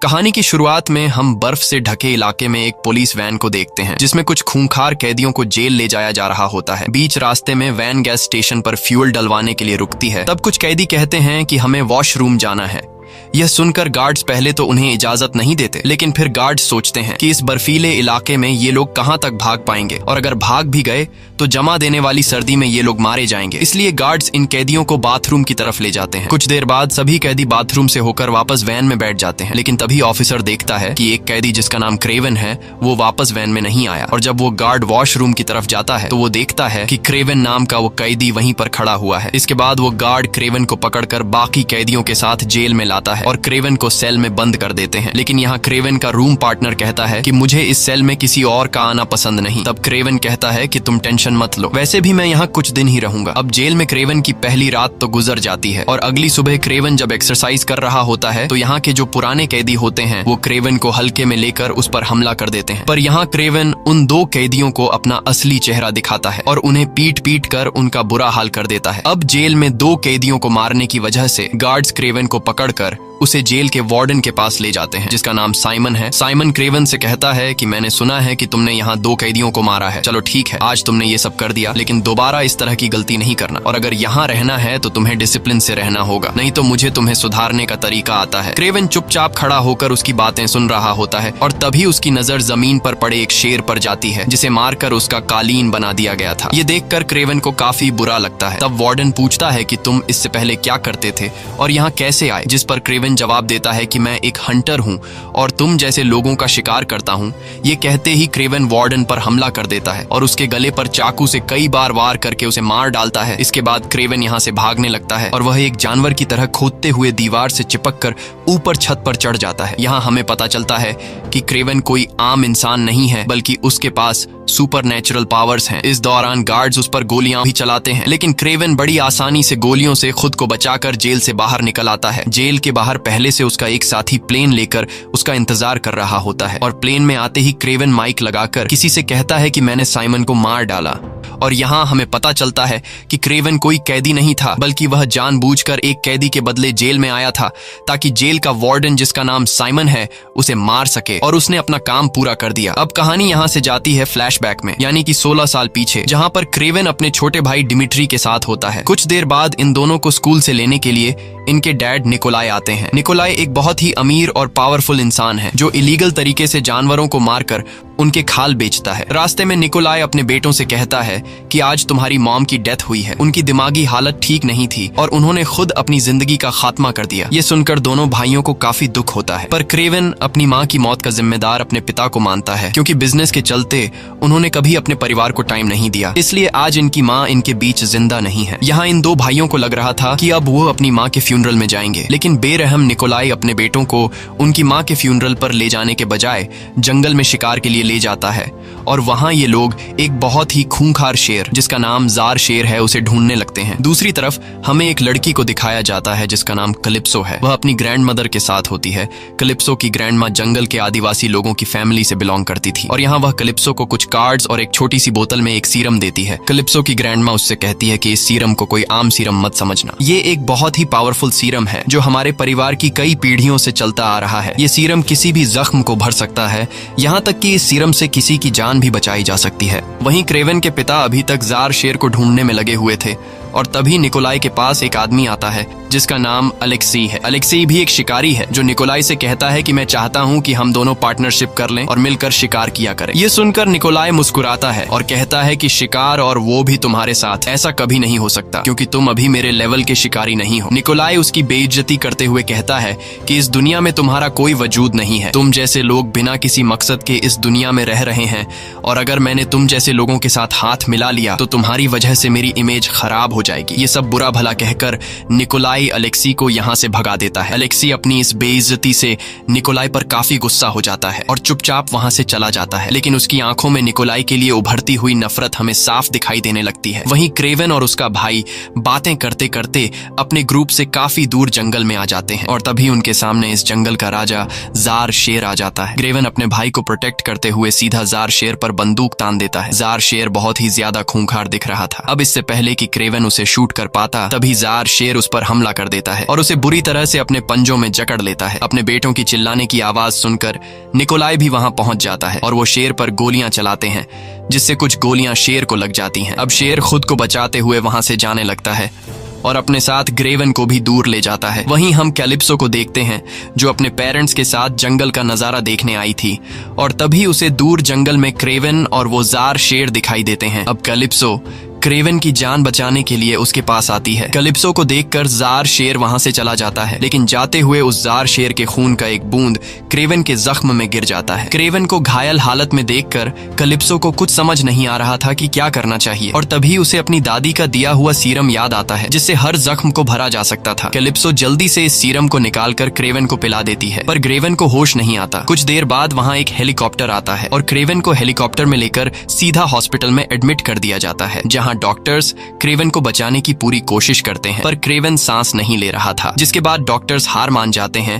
कहानी की शुरुआत में हम बर्फ से ढके इलाके में एक पुलिस वैन को देखते हैं जिसमें कुछ खूंखार कैदियों को जेल ले जाया जा रहा होता है। बीच रास्ते में वैन गैस स्टेशन पर फ्यूल डलवाने के लिए रुकती है। तब कुछ कैदी कहते हैं कि हमें वॉशरूम जाना है। यह सुनकर गार्ड्स पहले तो उन्हें इजाजत नहीं देते, लेकिन फिर गार्ड्स सोचते हैं कि इस बर्फीले इलाके में ये लोग कहां तक भाग पाएंगे और अगर भाग भी गए तो जमा देने वाली सर्दी में ये लोग मारे जाएंगे। इसलिए गार्ड्स इन कैदियों को बाथरूम की तरफ ले जाते हैं। कुछ देर बाद सभी कैदी बाथरूम से होकर वापस वैन में बैठ जाते हैं, लेकिन तभी ऑफिसर देखता है कि एक कैदी जिसका नाम क्रेवन है वो वापस वैन में नहीं आया। और जब वो गार्ड वॉशरूम की तरफ जाता है तो वो देखता है कि क्रेवन नाम का वो कैदी वहीं पर खड़ा हुआ है। इसके बाद वो गार्ड क्रेवन को पकड़कर बाकी कैदियों के साथ जेल में लाता है और क्रेवन को सेल में बंद कर देते हैं। लेकिन यहाँ क्रेवन का रूम पार्टनर कहता है कि मुझे इस सेल में किसी और का आना पसंद नहीं। तब क्रेवन कहता है कि तुम टेंशन मत लो, वैसे भी मैं यहाँ कुछ दिन ही रहूंगा। अब जेल में क्रेवन की पहली रात तो गुजर जाती है और अगली सुबह क्रेवन जब एक्सरसाइज कर रहा होता है तो यहाँ के जो पुराने कैदी होते हैं वो क्रेवन को हल्के में लेकर उस पर हमला कर देते हैं। पर यहाँ क्रेवन उन दो कैदियों को अपना असली चेहरा दिखाता है और उन्हें पीट पीट कर उनका बुरा हाल कर देता है। अब जेल में दो कैदियों को मारने की वजह से गार्ड्स क्रेवन को पकड़कर उसे जेल के वार्डन के पास ले जाते हैं जिसका नाम साइमन है। साइमन क्रेवन से कहता है कि मैंने सुना है कि तुमने यहाँ दो कैदियों को मारा है। चलो ठीक है, आज तुमने ये सब कर दिया, लेकिन दोबारा इस तरह की गलती नहीं करना और अगर यहाँ रहना है तो तुम्हें डिसिप्लिन से रहना होगा, नहीं तो मुझे तुम्हें सुधारने का तरीका आता है। क्रेवन चुपचाप खड़ा होकर उसकी बातें सुन रहा होता है और तभी उसकी नजर जमीन पर पड़े एक शेर पर जाती है जिसे मारकर उसका कालीन बना दिया गया था। ये देखकर क्रेवन को काफी बुरा लगता है। तब वार्डन पूछता है कि तुम इससे पहले क्या करते थे और यहाँ कैसे आए, जिस पर क्रेवन जवाब देता है कि मैं एक हंटर हूँ और तुम जैसे लोगों का शिकार करता हूँ। ये कहते ही क्रेवन वार्डन पर हमला कर देता है और उसके गले पर चाकू से कई बार वार करके उसे मार डालता है। इसके बाद क्रेवन यहाँ से भागने लगता है और वह एक जानवर की तरह खोदते हुए दीवार से चिपककर ऊपर छत पर चढ़ जाता है। यहाँ हमें पता चलता है कि क्रेवन कोई आम इंसान नहीं है, बल्कि उसके पास सुपर नेचुरल पावर्स हैं। इस दौरान गार्ड्स उस पर गोलियां भी चलाते हैं, लेकिन क्रेवन बड़ी आसानी से गोलियों से खुद को बचाकर जेल से बाहर निकल आता है। जेल के बाहर पहले से उसका एक साथी प्लेन लेकर उसका इंतजार कर रहा होता है और प्लेन में आते ही क्रेवन माइक लगाकर किसी से कहता है कि मैंने साइमन को मार डाला। और यहाँ हमें पता चलता है कि क्रेवन कोई कैदी नहीं था, बल्कि वह जानबूझकर एक कैदी के बदले जेल में आया था ताकि जेल का वार्डन जिसका नाम साइमन है उसे मार सके, और उसने अपना काम पूरा कर दिया। अब कहानी यहाँ से जाती है फ्लैशबैक में, यानी कि 16 साल पीछे, जहाँ पर क्रेवन अपने छोटे भाई डिमिट्री के साथ होता है। कुछ देर बाद इन दोनों को स्कूल से लेने के लिए इनके डैड निकोलाई आते हैं। निकोलाई एक बहुत ही अमीर और पावरफुल इंसान है जो इलीगल तरीके से जानवरों को मारकर उनके खाल बेचता है। रास्ते में निकोलाई अपने बेटों से कहता है कि आज तुम्हारी मॉम की डेथ हुई है। उनकी दिमागी हालत ठीक नहीं थी और उन्होंने खुद अपनी जिंदगी का खात्मा कर दिया। ये सुनकर दोनों भाइयों को काफी दुख होता है, पर क्रेवन अपनी माँ की मौत का जिम्मेदार अपने पिता को मानता है, क्योंकि बिजनेस के चलते उन्होंने कभी अपने परिवार को टाइम नहीं दिया। इसलिए आज इनकी माँ इनके बीच जिंदा नहीं है। यहाँ इन दो भाइयों को लग रहा था कि अब वो अपनी माँ के फ्यूनरल में जाएंगे, लेकिन बेरहम निकोलाई अपने बेटों को उनकी माँ के फ्यूनरल पर ले जाने के बजाय जंगल में शिकार के लिए ले जाता है और वहां ये लोग एक बहुत ही खूंखार शेर जिसका नाम जार शेर है उसे ढूंढने लगते हैं। दूसरी तरफ हमें एक लड़की को दिखाया जाता है जिसका नाम कलिप्सो है। वह अपनी ग्रैंड मदर के साथ होती है। कलिप्सो की ग्रैंड माँ जंगल के आदिवासी लोगों की फैमिली से बिलोंग करती थी और यहाँ वह कलिप्सो को कुछ कार्ड्स और एक छोटी सी बोतल में एक सीरम देती है। कलिप्सो की ग्रैंड माँ उससे कहती है कि इस सीरम को कोई आम सीरम मत समझना, ये एक बहुत ही पावरफुल सीरम है जो हमारे परिवार की कई पीढ़ियों से चलता आ रहा है। ये सीरम किसी भी जख्म को भर सकता है, यहाँ तक कि इस सीरम से किसी की जान भी बचाई जा सकती है। वहीं क्रेवन के पिता अभी तक जार शेर को ढूंढने में लगे हुए थे और तभी निकोलाई के पास एक आदमी आता है जिसका नाम अलेक्सी है। अलेक्सी भी एक शिकारी है जो निकोलाई से कहता है कि मैं चाहता हूँ कि हम दोनों पार्टनरशिप कर लें और मिलकर शिकार किया करें। ये सुनकर निकोलाई मुस्कुराता है और कहता है कि शिकार और वो भी तुम्हारे साथ, ऐसा कभी नहीं हो सकता क्योंकि तुम अभी मेरे लेवल के शिकारी नहीं हो। निकोलाई उसकी बेइज्जती करते हुए कहता है कि इस दुनिया में तुम्हारा कोई वजूद नहीं है। तुम जैसे लोग बिना किसी मकसद के इस दुनिया में रह रहे हैं और अगर मैंने तुम जैसे लोगों के साथ हाथ मिला लिया तो तुम्हारी वजह से मेरी इमेज खराब हो जाएगी। ये सब बुरा भला कहकर निकोलाई अलेक्सी को यहाँ से भगा देता है। अलेक्सी अपनी इस बेइज्जती से निकोलाई पर काफी गुस्सा हो जाता है और चुपचाप वहाँ से चला जाता है, लेकिन उसकी आंखों में निकोलाई के लिए उभरती हुई नफरत हमें साफ दिखाई देने लगती है। वहीं क्रेवन और उसका भाई बातें करते करते अपने ग्रुप से काफी दूर जंगल में आ जाते हैं और तभी उनके सामने इस जंगल का राजा जार शेर आ जाता है। क्रेवन अपने भाई को प्रोटेक्ट करते हुए सीधा जार शेर पर बंदूक तान देता है। जार शेर बहुत ही ज्यादा खूंखार दिख रहा था। अब इससे पहले कि क्रेवन उसे शूट कर पाता, तभी जार शेर उस पर हमला कर देता है और उसे बुरी तरह से अपने पंजों में जकड़ लेता है। अपने बेटों की चिल्लाने की आवाज सुनकर निकोलाई भी वहां पहुंच जाता है और वो शेर पर गोलियां चलाते हैं, जिससे कुछ गोलियां शेर को लग जाती हैं। अब शेर खुद को बचाते हुए वहां से जाने लगता है और अपने साथ ग्रेवन को भी दूर ले जाता है। वहीं हम कैलिप्सो को देखते हैं, जो अपने पेरेंट्स के साथ जंगल का नजारा देखने आई थी, और तभी उसे दूर जंगल में क्रेवन और वो जार शेर दिखाई देते हैं। अब कैलिप्सो क्रेवन की जान बचाने के लिए उसके पास आती है। कैलिप्सो को देखकर जार शेर वहां से चला जाता है, लेकिन जाते हुए उस जार शेर के खून का एक बूंद क्रेवन के जख्म में गिर जाता है। क्रेवन को घायल हालत में देखकर कैलिप्सो को कुछ समझ नहीं आ रहा था कि क्या करना चाहिए, और तभी उसे अपनी दादी का दिया हुआ सीरम याद आता है, जिससे हर जख्म को भरा जा सकता था। कैलिप्सो जल्दी से इस सीरम को निकालकर क्रेवन को पिला देती है, पर क्रेवन को होश नहीं आता। कुछ देर बाद वहाँ एक हेलीकॉप्टर आता है और क्रेवन को हेलीकॉप्टर में लेकर सीधा हॉस्पिटल में एडमिट कर दिया जाता है, जहाँ डॉक्टर्स क्रेवन को बचाने की पूरी कोशिश करते हैं, पर क्रेवन सांस नहीं ले रहा था, जिसके बाद डॉक्टर्स हार मान जाते हैं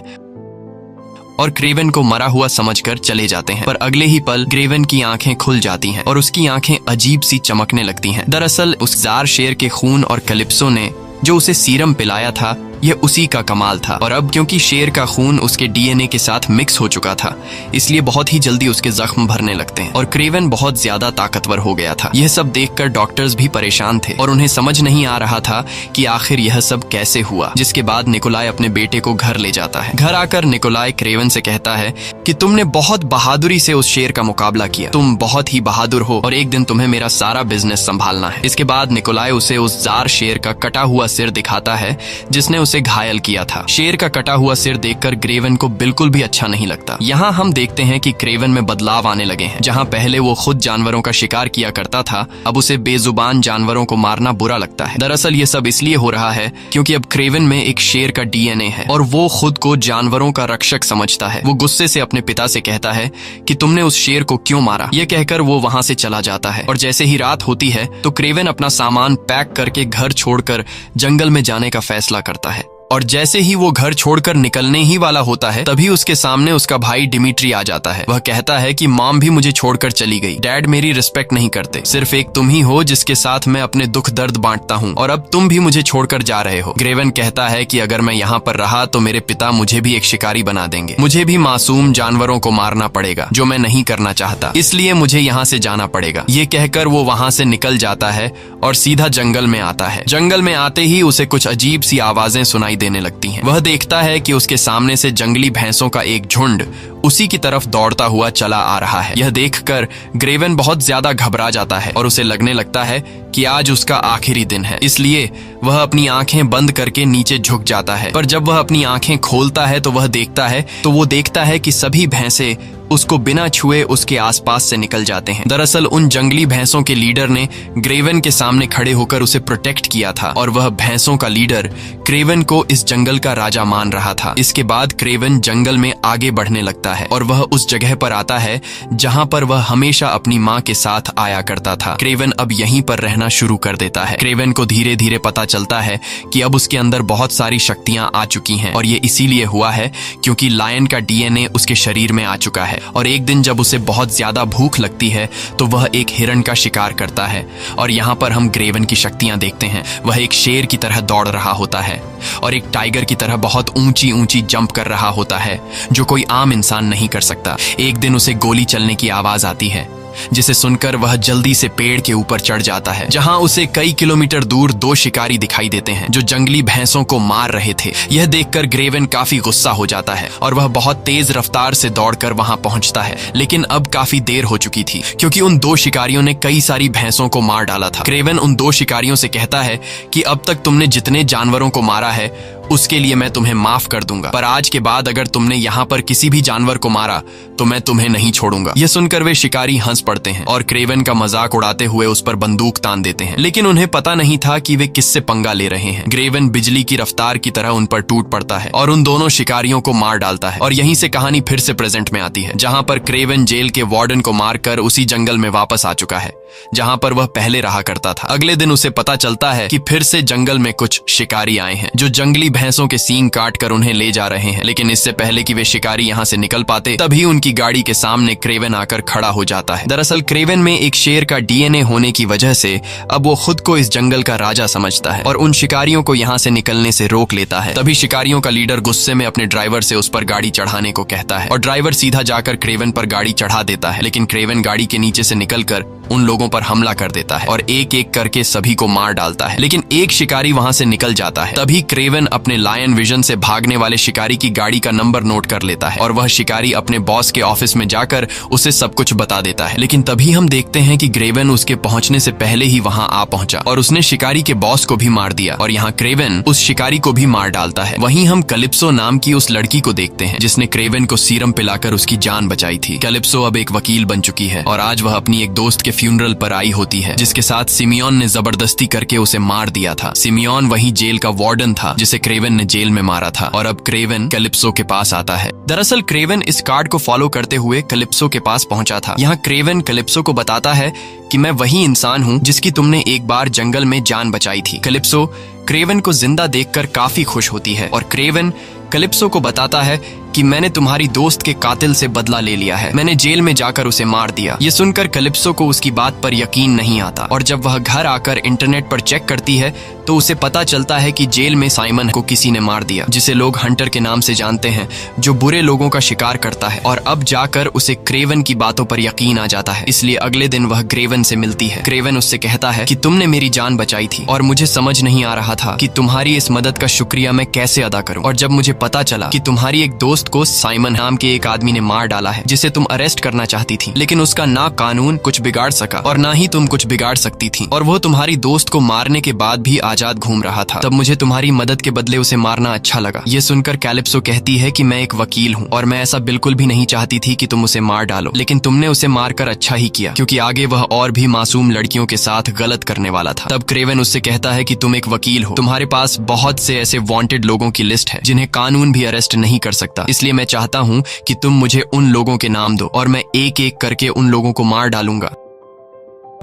और क्रेवन को मरा हुआ समझकर चले जाते हैं। पर अगले ही पल क्रेवन की आंखें खुल जाती हैं और उसकी आंखें अजीब सी चमकने लगती हैं। दरअसल उस जार शेर के खून और कैलिप्सो ने जो उसे सीरम पिलाया था, यह उसी का कमाल था। और अब क्योंकि शेर का खून उसके डीएनए के साथ मिक्स हो चुका था, इसलिए बहुत ही जल्दी उसके जख्म भरने लगते हैं और क्रेवन बहुत ज्यादा ताकतवर हो गया था। यह सब देखकर डॉक्टर्स भी परेशान थे और उन्हें समझ नहीं आ रहा था कि आखिर यह सब कैसे हुआ। जिसके बाद निकोलाई अपने बेटे को घर ले जाता है। घर आकर निकोलाई क्रेवन से कहता है कि तुमने बहुत बहादुरी से उस शेर का मुकाबला किया, तुम बहुत ही बहादुर हो और एक दिन तुम्हें मेरा सारा बिजनेस संभालना है। इसके बाद निकोलाई उसे उस जार शेर का कटा हुआ सिर दिखाता है जिसने उसे घायल किया था। शेर का कटा हुआ सिर देखकर क्रेवन को बिल्कुल भी अच्छा नहीं लगता। यहाँ हम देखते हैं कि क्रेवन में बदलाव आने लगे हैं। जहाँ पहले वो खुद जानवरों का शिकार किया करता था, अब उसे बेजुबान जानवरों को मारना बुरा लगता है। दरअसल ये सब इसलिए हो रहा है क्योंकि अब क्रेवन में एक शेर का डीएनए है और वो खुद को जानवरों का रक्षक समझता है। वो गुस्से से अपने पिता से कहता है कि तुमने उस शेर को क्यों मारा। ये कहकर वो वहाँ से चला जाता है और जैसे ही रात होती है तो क्रेवन अपना सामान पैक करके घर छोड़कर जंगल में जाने का फैसला करता है। और जैसे ही वो घर छोड़कर निकलने ही वाला होता है, तभी उसके सामने उसका भाई डिमिट्री आ जाता है। वह कहता है कि मॉम भी मुझे छोड़कर चली गई, डैड मेरी रिस्पेक्ट नहीं करते, सिर्फ एक तुम ही हो जिसके साथ मैं अपने दुख दर्द बांटता हूँ, और अब तुम भी मुझे छोड़कर जा रहे हो। क्रेवन कहता है कि अगर मैं यहाँ पर रहा तो मेरे पिता मुझे भी एक शिकारी बना देंगे, मुझे भी मासूम जानवरों को मारना पड़ेगा, जो मैं नहीं करना चाहता, इसलिए मुझे यहाँ से जाना पड़ेगा। ये कहकर वो वहाँ से निकल जाता है और सीधा जंगल में आता है। जंगल में आते ही उसे कुछ अजीब सी आवाजें सुनाई देने लगती हैं। वह देखता है कि उसके सामने से जंगली भैंसों का एक झुंड उसी की तरफ दौड़ता हुआ चला आ रहा है। यह देखकर क्रेवन बहुत ज्यादा घबरा जाता है और उसे लगने लगता है कि आज उसका आखिरी दिन है, इसलिए वह अपनी आंखें बंद करके नीचे झुक जाता है। पर जब वह अपनी आंखें खोलता है तो वह देखता है कि सभी भैंसे उसको बिना छुए उसके आसपास से निकल जाते हैं। दरअसल उन जंगली भैंसों के लीडर ने क्रेवन के सामने खड़े होकर उसे प्रोटेक्ट किया था और वह भैंसों का लीडर क्रेवन को इस जंगल का राजा मान रहा था। इसके बाद क्रेवन जंगल में आगे बढ़ने लगता है और वह उस जगह पर आता है जहां पर वह हमेशा अपनी माँ के साथ आया करता था। क्रेवन अब यहीं पर रहना शुरू कर देता है। क्रेवन को धीरे धीरे पता चलता है कि अब उसके अंदर बहुत सारी शक्तियां आ चुकी हैं और ये इसीलिए हुआ है क्योंकि लायन का डीएनए उसके शरीर में आ चुका है। और एक दिन जब उसे बहुत ज्यादा भूख लगती है तो वह एक हिरण का शिकार करता है और यहाँ पर हम क्रेवन की शक्तियां देखते हैं। वह एक शेर की तरह दौड़ रहा होता है और एक टाइगर की तरह बहुत ऊंची ऊंची जंप कर रहा होता है, जो कोई आम इंसान नहीं कर सकता। एक दिन उसे गोली चलने की आवाज आती है, जिसे सुनकर वह जल्दी से पेड़ के ऊपर चढ़ जाता है, जहां उसे कई किलोमीटर दूर दो शिकारी दिखाई देते हैं जो जंगली भैंसों को मार रहे थे। यह देखकर क्रेवन काफी गुस्सा हो जाता है और वह बहुत तेज रफ्तार से दौड़कर वहां पहुंचता है, लेकिन अब काफी देर हो चुकी थी क्योंकि उन दो शिकारियों ने कई सारी भैंसों को मार डाला था। क्रेवन उन दो शिकारियों से कहता है कि अब तक तुमने जितने जानवरों को मारा है उसके लिए मैं तुम्हें माफ कर दूंगा, पर आज के बाद अगर तुमने यहाँ पर किसी भी जानवर को मारा तो मैं तुम्हें नहीं छोड़ूंगा। यह सुनकर वे शिकारी हंस पड़ते हैं और क्रेवन का मजाक उड़ाते हुए उस पर बंदूक तान देते हैं, लेकिन उन्हें पता नहीं था कि वे किससे पंगा ले रहे हैं। क्रेवन बिजली की रफ्तार की तरह उन पर टूट पड़ता है और उन दोनों शिकारियों को मार डालता है। और यहीं से कहानी फिर से प्रेजेंट में आती है, जहाँ पर क्रेवन जेल के वार्डन को मारकर उसी जंगल में वापस आ चुका है जहाँ पर वह पहले रहा करता था। अगले दिन उसे पता चलता है कि फिर से जंगल में कुछ शिकारी आए हैं जो जंगली भैंसों के सींग काट कर उन्हें ले जा रहे हैं। लेकिन इससे पहले कि वे शिकारी यहाँ से निकल पाते, तभी उनकी गाड़ी के सामने क्रेवन आकर खड़ा हो जाता है। दरअसल क्रेवन में एक शेर का डीएनए होने की वजह से अब वो खुद को इस जंगल का राजा समझता है और उन शिकारियों को यहाँ से निकलने से रोक लेता है। तभी शिकारियों का लीडर गुस्से में अपने ड्राइवर से उस पर गाड़ी चढ़ाने को कहता है और ड्राइवर सीधा जाकर क्रेवन पर गाड़ी चढ़ा देता है। लेकिन क्रेवन गाड़ी के नीचे से निकलकर उन लोगों पर हमला कर देता है और एक एक करके सभी को मार डालता है। लेकिन एक शिकारी वहां से निकल जाता है। तभी क्रेवन अपने लायन विजन से भागने वाले शिकारी की गाड़ी का नंबर नोट कर लेता है और वह शिकारी अपने बॉस के ऑफिस में जाकर उसे सब कुछ बता देता है। लेकिन तभी हम देखते हैं कि क्रेवन उसके पहुंचने से पहले ही वहां आ पहुंचा और उसने शिकारी के बॉस को भी मार दिया और यहाँ क्रेवन उस शिकारी को भी मार डालता है। वहीं हम कैलिप्सो नाम की उस लड़की को देखते हैं जिसने क्रेवन को सीरम पिलाकर उसकी जान बचाई थी। कैलिप्सो अब एक वकील बन चुकी है और आज वह अपनी एक दोस्त के फ्यूनरल पर आई होती है जिसके साथ सिमियोन ने जबरदस्ती करके उसे मार दिया था। सिमियोन वही जेल का वार्डन था जिसे क्रेवन ने जेल में मारा था और अब क्रेवन कैलिप्सो के पास आता है। दरअसल क्रेवन इस कार्ड को फॉलो करते हुए कैलिप्सो के पास पहुंचा था। यहाँ क्रेवन कैलिप्सो को बताता है कि मैं वही इंसान हूँ जिसकी तुमने एक बार जंगल में जान बचाई थी। कैलिप्सो क्रेवन को जिंदा देखकर काफी खुश होती है और क्रेवन कैलिप्सो को बताता है कि मैंने तुम्हारी दोस्त के कातिल से बदला ले लिया है, मैंने जेल में जाकर उसे मार दिया। ये सुनकर कैलिप्सो को उसकी बात पर यकीन नहीं आता और जब वह घर आकर इंटरनेट पर चेक करती है तो उसे पता चलता है कि जेल में साइमन को किसी ने मार दिया, जिसे लोग हंटर के नाम से जानते हैं, जो बुरे लोगों का शिकार करता है। और अब जाकर उसे क्रेवन की बातों पर यकीन आ जाता है, इसलिए अगले दिन वह क्रेवन से मिलती है। क्रेवन उससे कहता है कि तुमने मेरी जान बचाई थी और मुझे समझ नहीं आ रहा था कि तुम्हारी इस मदद का शुक्रिया मैं कैसे अदा करूं। और जब मुझे पता चला कि तुम्हारी एक दोस्त को साइमन नाम के एक आदमी ने मार डाला है जिसे तुम अरेस्ट करना चाहती थी, लेकिन उसका ना कानून कुछ बिगाड़ सका और ना ही तुम कुछ बिगाड़ सकती थी, और वो तुम्हारी दोस्त को मारने के बाद भी आजाद घूम रहा था, तब मुझे तुम्हारी मदद के बदले उसे मारना अच्छा लगा। ये सुनकर कैलिप्सो कहती है कि मैं एक वकील हूँ और मैं ऐसा बिल्कुल भी नहीं चाहती थी कि तुम उसे मार डालो, लेकिन तुमने उसे मारकर अच्छा ही किया, क्योंकि आगे वह और भी मासूम लड़कियों के साथ गलत करने वाला था। तब क्रेवन उससे कहता है कि तुम एक वकील हो, तुम्हारे पास बहुत से ऐसे वांटेड लोगों की लिस्ट है जिन्हें कानून भी अरेस्ट नहीं कर सकता, इसलिए मैं चाहता हूँ कि तुम मुझे उन लोगों के नाम दो और मैं एक एक करके उन लोगों को मार डालूंगा।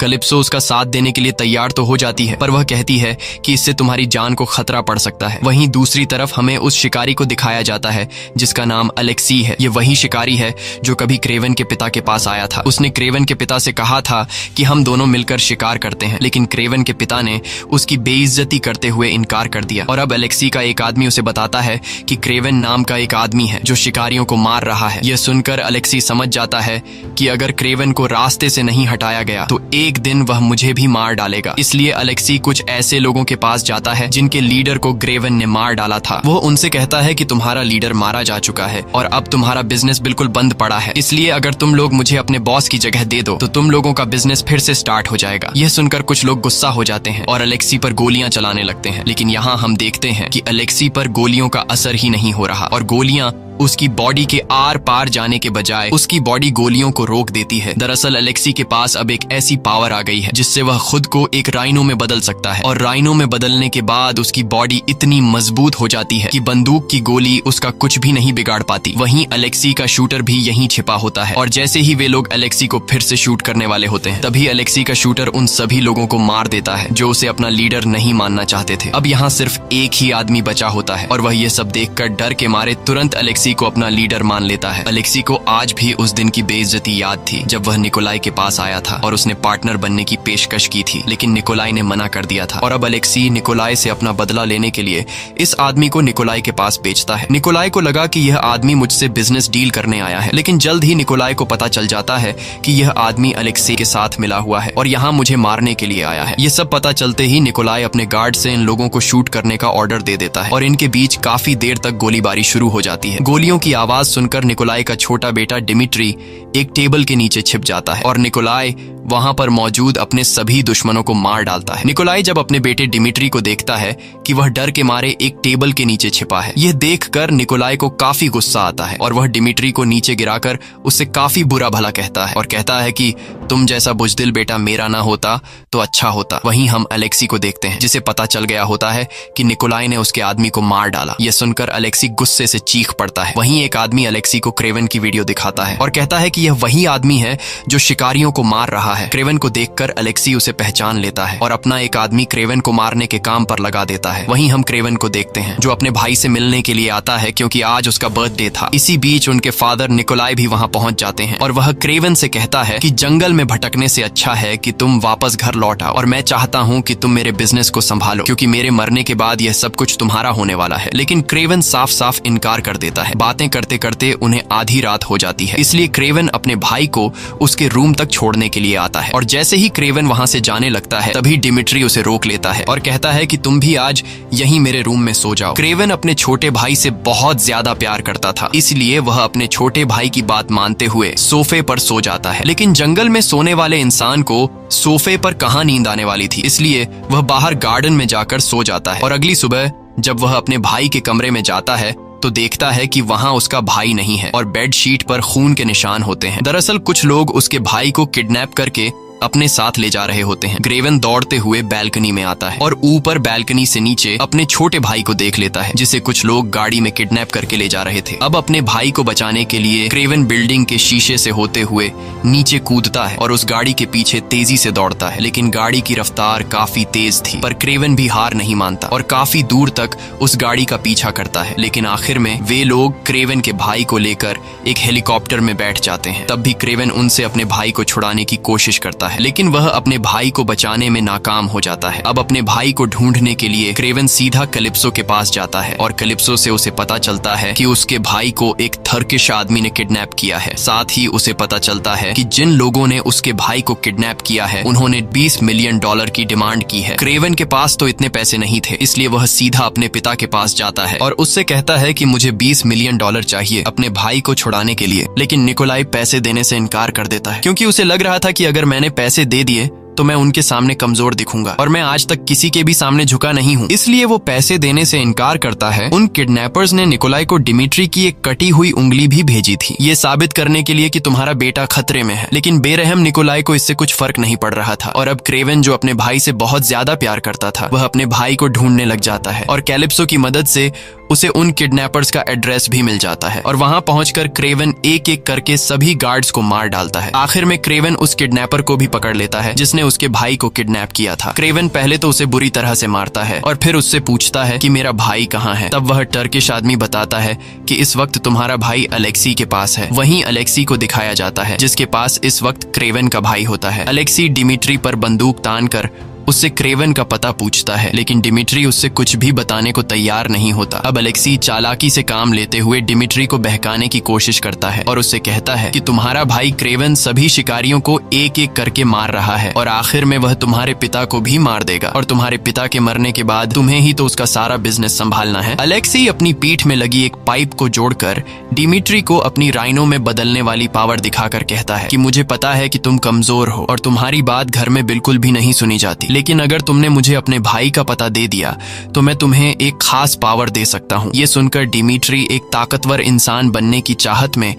कैलिप्सो उसका साथ देने के लिए तैयार तो हो जाती है, पर वह कहती है कि इससे तुम्हारी जान को खतरा पड़ सकता है। वहीं दूसरी तरफ हमें उस शिकारी को दिखाया जाता है जिसका नाम अलेक्सी है। ये वही शिकारी है जो कभी क्रेवन के पिता के पास आया था। उसने क्रेवन के पिता से कहा था कि हम दोनों मिलकर शिकार करते हैं, लेकिन क्रेवन के पिता ने उसकी बेइज्जती करते हुए इनकार कर दिया। और अब अलेक्सी का एक आदमी उसे बताता है कि क्रेवन नाम का एक आदमी है जो शिकारियों को मार रहा है। यह सुनकर अलेक्सी समझ जाता है कि अगर क्रेवन को रास्ते से नहीं हटाया गया तो एक दिन वह मुझे भी मार डालेगा। इसलिए अलेक्सी कुछ ऐसे लोगों के पास जाता है जिनके लीडर को क्रेवन ने मार डाला था। वो उनसे कहता है कि तुम्हारा लीडर मारा जा चुका है और अब तुम्हारा बिजनेस बिल्कुल बंद पड़ा है, इसलिए अगर तुम लोग मुझे अपने बॉस की जगह दे दो तो तुम लोगों का बिजनेस फिर से स्टार्ट हो जाएगा। यह सुनकर कुछ लोग गुस्सा हो जाते हैं और अलेक्सी पर गोलियां चलाने लगते हैं, लेकिन यहाँ हम देखते हैं कि अलेक्सी पर गोलियों का असर ही नहीं हो रहा और गोलियां उसकी बॉडी के आर पार जाने के बजाय उसकी बॉडी गोलियों को रोक देती है। दरअसल अलेक्सी के पास अब एक ऐसी पावर आ गई है जिससे वह खुद को एक राइनो में बदल सकता है, और राइनो में बदलने के बाद उसकी बॉडी इतनी मजबूत हो जाती है कि बंदूक की गोली उसका कुछ भी नहीं बिगाड़ पाती। वहीं अलेक्सी का शूटर भी यहीं छिपा होता है और जैसे ही वे लोग अलेक्सी को फिर से शूट करने वाले होते हैं तभी अलेक्सी का शूटर उन सभी लोगों को मार देता है जो उसे अपना लीडर नहीं मानना चाहते थे। अब यहाँ सिर्फ एक ही आदमी बचा होता है और वह ये सब देखकर डर के मारे तुरंत अलेक्सी को अपना लीडर मान लेता है। अलेक्सी को आज भी उस दिन की बेइज्जती याद थी जब वह निकोलाई के पास आया था और उसने पार्टनर बनने की पेशकश की थी, लेकिन निकोलाई ने मना कर दिया था। और अब अलेक्सी निकोलाई से अपना बदला लेने के लिए इस आदमी को निकोलाई के पास भेजता है। निकोलाई को लगा कि यह आदमी मुझसे बिजनेस डील करने आया है, लेकिन जल्द ही निकोलाई को पता चल जाता है कि यह आदमी अलेक्सी के साथ मिला हुआ है और यहाँ मुझे मारने के लिए आया है। ये सब पता चलते ही निकोलाई अपने गार्ड से इन लोगों को शूट करने का ऑर्डर दे देता है और इनके बीच काफी देर तक गोलीबारी शुरू हो जाती है। गोलियों की आवाज सुनकर निकोलाई का छोटा बेटा डिमिट्री एक टेबल के नीचे छिप जाता है और निकोलाई वहां पर मौजूद अपने सभी दुश्मनों को मार डालता है। निकोलाई जब अपने बेटे डिमिट्री को देखता है कि वह डर के मारे एक टेबल के नीचे छिपा है, यह देखकर निकोलाई को काफी गुस्सा आता है और वह डिमिट्री को नीचे गिराकर उससे काफी बुरा भला कहता है और कहता है कि तुम जैसा बुजदिल बेटा मेरा ना होता तो अच्छा होता। वहीं हम अलेक्सी को देखते हैं जिसे पता चल गया होता है कि निकोलाई ने उसके आदमी को मार डाला। यह सुनकर अलेक्सी गुस्से से चीख पड़ता जाता है। वहीं एक आदमी अलेक्सी को क्रेवन की वीडियो दिखाता है और कहता है कि यह वही आदमी है जो शिकारियों को मार रहा है। क्रेवन को देखकर अलेक्सी उसे पहचान लेता है और अपना एक आदमी क्रेवन को मारने के काम पर लगा देता है। वहीं हम क्रेवन को देखते हैं जो अपने भाई से मिलने के लिए आता है क्योंकि आज उसका बर्थडे था। इसी बीच उनके फादर निकोलाई भी वहां पहुंच जाते हैं और वह क्रेवन से कहता है कि जंगल में भटकने से अच्छा है कि तुम वापस घर लौट आओ और मैं चाहता हूं कि तुम मेरे बिजनेस को संभालो क्योंकि मेरे मरने के बाद यह सब कुछ तुम्हारा होने वाला है। लेकिन क्रेवन साफ साफ इनकार कर देता है। बातें करते करते उन्हें आधी रात हो जाती है, इसलिए क्रेवन अपने भाई को उसके रूम तक छोड़ने के लिए आता है और जैसे ही क्रेवन वहां से जाने लगता है तभी डिमिट्री उसे रोक लेता है और कहता है कि तुम भी आज यहीं मेरे रूम में सो जाओ। क्रेवन अपने छोटे भाई से बहुत ज्यादा प्यार करता था, इसलिए वह अपने छोटे भाई की बात मानते हुए सोफे पर सो जाता है। लेकिन जंगल में सोने वाले इंसान को सोफे पर कहाँ नींद आने वाली थी, इसलिए वह बाहर गार्डन में जाकर सो जाता है और अगली सुबह जब वह अपने भाई के कमरे में जाता है तो देखता है कि वहां उसका भाई नहीं है और बेडशीट पर खून के निशान होते हैं। दरअसल कुछ लोग उसके भाई को किडनैप करके अपने साथ ले जा रहे होते हैं। क्रेवन दौड़ते हुए बैल्कनी में आता है और ऊपर बैल्कनी से नीचे अपने छोटे भाई को देख लेता है जिसे कुछ लोग गाड़ी में किडनैप करके ले जा रहे थे। अब अपने भाई को बचाने के लिए क्रेवन बिल्डिंग के शीशे से होते हुए नीचे कूदता है और उस गाड़ी के पीछे तेजी से दौड़ता है। लेकिन गाड़ी की रफ्तार काफी तेज थी, पर क्रेवन भी हार नहीं मानता और काफी दूर तक उस गाड़ी का पीछा करता है। लेकिन आखिर में वे लोग क्रेवन के भाई को लेकर एक हेलीकॉप्टर में बैठ जाते हैं। तब भी क्रेवन उनसे अपने भाई को छुड़ाने की कोशिश करता है, लेकिन वह अपने भाई को बचाने में नाकाम हो जाता है। अब अपने भाई को ढूंढने के लिए क्रेवन सीधा कैलिप्सो के पास जाता है और कैलिप्सो से उसे पता चलता है कि उसके भाई को एक टर्किश आदमी ने किडनैप किया है। साथ ही उसे पता चलता है कि जिन लोगों ने उसके भाई को किडनैप किया है उन्होंने $20 मिलियन की डिमांड की है। क्रेवन के पास तो इतने पैसे नहीं थे, इसलिए वह सीधा अपने पिता के पास जाता है और उससे कहता है कि मुझे $20 मिलियन चाहिए अपने भाई को छुड़ाने के लिए। लेकिन निकोलाई पैसे देने से इनकार कर देता है क्योंकि उसे लग रहा था कि अगर मैंने पैसे दे दिए तो मैं उनके सामने कमजोर दिखूंगा और मैं आज तक किसी के भी सामने झुका नहीं हूँ, इसलिए वो पैसे देने से इनकार करता है। उन किडनैपर्स ने निकोलाई को डिमिट्री की एक कटी हुई उंगली भी भेजी थी, ये साबित करने के लिए कि तुम्हारा बेटा खतरे में है। लेकिन बेरहम निकोलाई को इससे कुछ फर्क नहीं पड़ रहा था और अब क्रेवन जो अपने भाई से बहुत ज्यादा प्यार करता था वह अपने भाई को ढूंढने लग जाता है और कैलिप्सो की मदद से उसे उन किडनैपर्स का एड्रेस भी मिल जाता है और वहां पहुंचकर क्रेवन एक एक करके सभी गार्ड्स को मार डालता है। आखिर में क्रेवन उस किडनैपर को भी पकड़ लेता है जिसने उसके भाई को किडनैप किया था। क्रेवन पहले तो उसे बुरी तरह से मारता है और फिर उससे पूछता है कि मेरा भाई कहाँ है। तब वह टर्किश आदमी बताता है कि इस वक्त तुम्हारा भाई अलेक्सी के पास है। वहीं अलेक्सी को दिखाया जाता है जिसके पास इस वक्त क्रेवन का भाई होता है। अलेक्सी डिमिट्री पर बंदूक तान कर उससे क्रेवन का पता पूछता है, लेकिन डिमिट्री उससे कुछ भी बताने को तैयार नहीं होता। अब अलेक्सी चालाकी से काम लेते हुए डिमिट्री को बहकाने की कोशिश करता है और उससे कहता है कि तुम्हारा भाई क्रेवन सभी शिकारियों को एक एक करके मार रहा है और आखिर में वह तुम्हारे पिता को भी मार देगा और तुम्हारे पिता के मरने के बाद तुम्हें ही तो उसका सारा बिजनेस संभालना है। अलेक्सी अपनी पीठ में लगी एक पाइप को जोड़कर डिमिट्री को अपनी राइनो में बदलने वाली पावर दिखाकर कहता है कि मुझे पता है कि तुम कमजोर हो और तुम्हारी बात घर में बिल्कुल भी नहीं सुनी जाती, लेकिन अगर तुमने मुझे अपने भाई का पता दे दिया तो मैं तुम्हें एक खास पावर दे सकता हूँ। ये सुनकर डिमिट्री एक ताकतवर इंसान बनने की चाहत में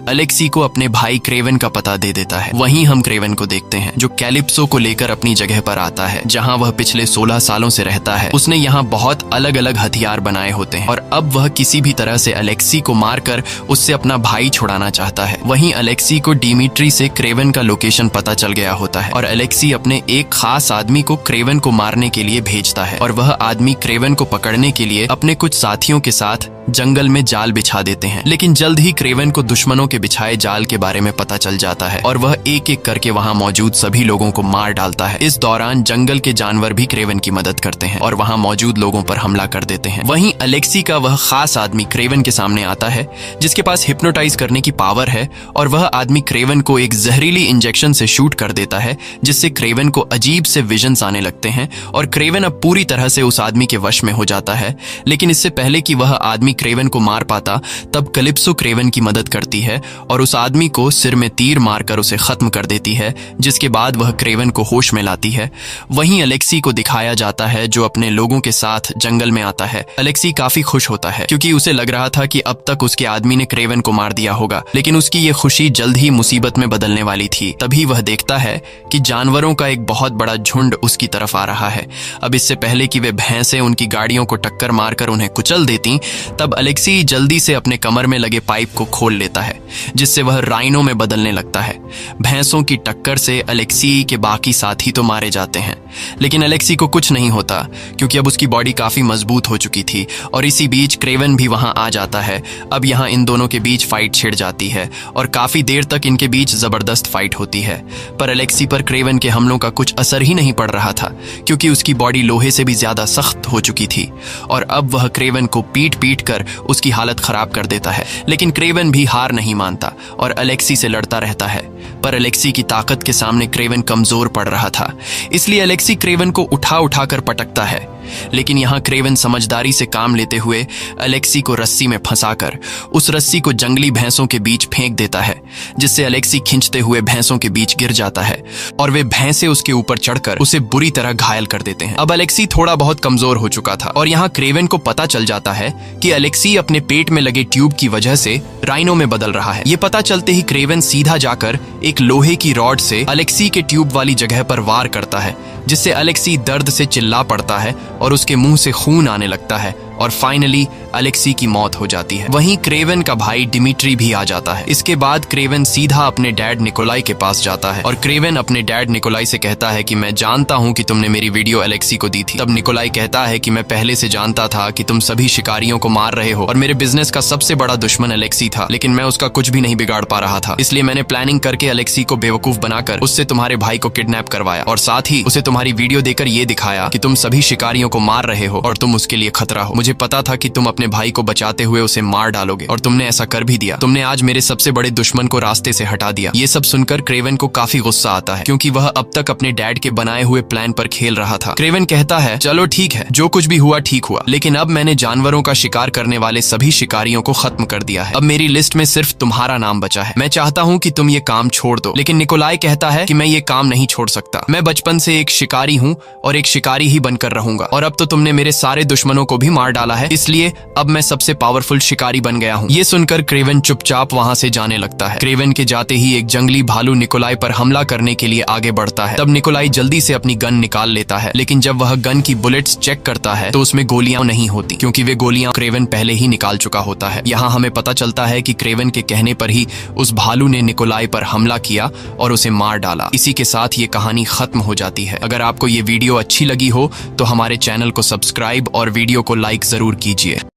अलेक्सी को अपने भाई क्रेवन का पता दे देता है। वहीं हम क्रेवन को देखते हैं जो कैलिप्सो को लेकर अपनी जगह पर आता है जहां वह पिछले 16 सालों से रहता है। उसने यहाँ बहुत अलग अलग हथियार बनाए होते हैं और अब वह किसी भी तरह से अलेक्सी को मारकर उससे अपना भाई छुड़ाना चाहता है। वहीं अलेक्सी को डिमिट्री से क्रेवन का लोकेशन पता चल गया होता है और अलेक्सी अपने एक खास आदमी को क्रेवन को मारने के लिए भेजता है और वह आदमी क्रेवन को पकड़ने के लिए अपने कुछ साथियों के साथ जंगल में जाल बिछा देते हैं। लेकिन जल्द ही क्रेवन को दुश्मनों के बिछाए जाल के बारे में पता चल जाता है और वह एक एक करके वहां मौजूद सभी लोगों को मार डालता है। इस दौरान जंगल के जानवर भी क्रेवन की मदद करते हैं और वहां मौजूद लोगों पर हमला कर देते हैं। वहीं अलेक्सी का वह खास आदमी क्रेवन के सामने आता है जिसके पास हिप्नोटाइज करने की पावर है और वह आदमी क्रेवन को एक जहरीली इंजेक्शन से शूट कर देता है जिससे क्रेवन को अजीब से विजन्स आने लगते हैं और क्रेवन अब पूरी तरह से उस आदमी के वश में हो जाता है। लेकिन इससे पहले कि वह आदमी क्रेवन को मार पाता तब कैलिप्सो क्रेवन की मदद करती है और उस आदमी को सिर में तीर मारकर उसे खत्म कर देती है, जिसके बाद वह क्रेवन को होश में लाती है। वहीं अलेक्सी को दिखाया जाता है जो अपने लोगों के साथ जंगल में आता है। अलेक्सी काफी खुश होता है क्योंकि उसे लग रहा था कि अब तक उसके आदमी ने क्रेवन को मार दिया होगा, लेकिन उसकी ये खुशी जल्द ही मुसीबत में बदलने वाली थी। तभी वह देखता है कि जानवरों का एक बहुत बड़ा झुंड उसकी तरफ आ रहा है। अब इससे पहले कि वे भैंसें उनकी गाड़ियों को टक्कर मारकर उन्हें कुचल देती, तब अलेक्सी जल्दी से अपने कमर में लगे पाइप को खोल लेता है, जिससे वह राइनो में बदलने लगता है। भैंसों की टक्कर से अलेक्सी के बाकी साथी तो मारे जाते हैं, लेकिन अलेक्सी को कुछ नहीं होता क्योंकि अब उसकी बॉडी काफी मजबूत हो चुकी थी। और इसी बीच क्रेवन भी वहां आ जाता है। अब यहाँ इन दोनों के बीच फाइट छिड़ जाती है और काफी देर तक इनके बीच जबरदस्त फाइट होती है। पर अलेक्सी पर क्रेवन के हमलों का कुछ असर ही नहीं पड़ रहा था क्योंकि उसकी बॉडी लोहे से भी ज्यादा सख्त हो चुकी थी और अब वह क्रेवन को पीट पीट कर उसकी हालत खराब कर देता है। लेकिन क्रेवन भी हार नहीं मानता और अलेक्सी से लड़ता रहता है। पर अलेक्सी की ताकत के सामने क्रेवन कमजोर पड़ रहा था, इसलिए अलेक्सी क्रेवन को उठा उठा कर पटकता है। लेकिन यहाँ क्रेवन समझदारी से काम लेते हुए अलेक्सी को रस्सी में फंसाकर उस रस्सी को जंगली भैंसों के बीच फेंक देता है, जिससे अलेक्सी खींचते हुए भैंसों के बीच गिर जाता है और वे भैंसे उसके ऊपर चढ़कर उसे बुरी तरह घायल कर देते हैं। अब अलेक्सी थोड़ा बहुत कमजोर हो चुका था और यहाँ क्रेवन को पता चल जाता है कि अलेक्सी अपने पेट में लगे ट्यूब की वजह से राइनो में बदल रहा है। ये पता चलते ही क्रेवन सीधा जाकर एक लोहे की रॉड से अलेक्सी के ट्यूब वाली जगह पर वार करता है, जिससे अलेक्सी दर्द से चिल्ला पड़ता है और उसके मुंह से खून आने लगता है और फाइनली अलेक्सी की मौत हो जाती है। वहीं क्रेवन का भाई डिमिट्री भी आ जाता है। इसके बाद क्रेवन सीधा अपने डैड निकोलाई के पास जाता है और क्रेवन अपने डैड निकोलाई से कहता है कि मैं जानता हूं कि तुमने मेरी वीडियो अलेक्सी को दी थी। तब निकोलाई कहता है कि मैं पहले से जानता था कि तुम सभी शिकारियों को मार रहे हो और मेरे बिजनेस का सबसे बड़ा दुश्मन अलेक्सी था, लेकिन मैं उसका कुछ भी नहीं बिगाड़ पा रहा था। इसलिए मैंने प्लानिंग करके अलेक्सी को बेवकूफ बनाकर उससे तुम्हारे भाई को किडनैप करवाया और साथ ही उसे तुम्हारी वीडियो देकर ये दिखाया कि तुम सभी शिकारियों को मार रहे हो और तुम उसके लिए खतरा हो। मुझे पता था कि तुम अपने भाई को बचाते हुए उसे मार डालोगे और तुमने ऐसा कर भी दिया। तुमने आज मेरे सबसे बड़े दुश्मन को रास्ते से हटा दिया। ये सब सुनकर क्रेवन को काफी गुस्सा आता है क्योंकि वह अब तक अपने डैड के बनाए हुए प्लान पर खेल रहा था। क्रेवन कहता है, चलो ठीक है, जो कुछ भी हुआ ठीक हुआ, लेकिन अब मैंने जानवरों का शिकार करने वाले सभी शिकारियों को खत्म कर दिया है। अब मेरी लिस्ट में सिर्फ तुम्हारा नाम बचा है। मैं चाहता हूँ कि तुम ये काम छोड़ दो। लेकिन निकोलाई कहता है कि मैं ये काम नहीं छोड़ सकता। मैं बचपन से एक शिकारी हूँ और एक शिकारी ही बनकर रहूंगा और अब तो तुमने मेरे सारे दुश्मनों को भी मार डाला है, इसलिए अब मैं सबसे पावरफुल शिकारी बन गया हूँ। ये सुनकर क्रेवन चुपचाप वहाँ से जाने लगता है। क्रेवन के जाते ही एक जंगली भालू निकोलाई पर हमला करने के लिए आगे बढ़ता है। तब निकोलाई जल्दी से अपनी गन निकाल लेता है, लेकिन जब वह गन की बुलेट्स चेक करता है तो उसमें गोलियां नहीं होती क्योंकि वे गोलियां क्रेवन पहले ही निकाल चुका होता है। यहाँ हमें पता चलता है कि क्रेवन के कहने पर ही उस भालू ने निकोलाई पर हमला किया और उसे मार डाला। इसी के साथ ये कहानी खत्म हो जाती है। अगर आपको ये वीडियो अच्छी लगी हो तो हमारे चैनल को सब्सक्राइब और वीडियो को लाइक जरूर कीजिए।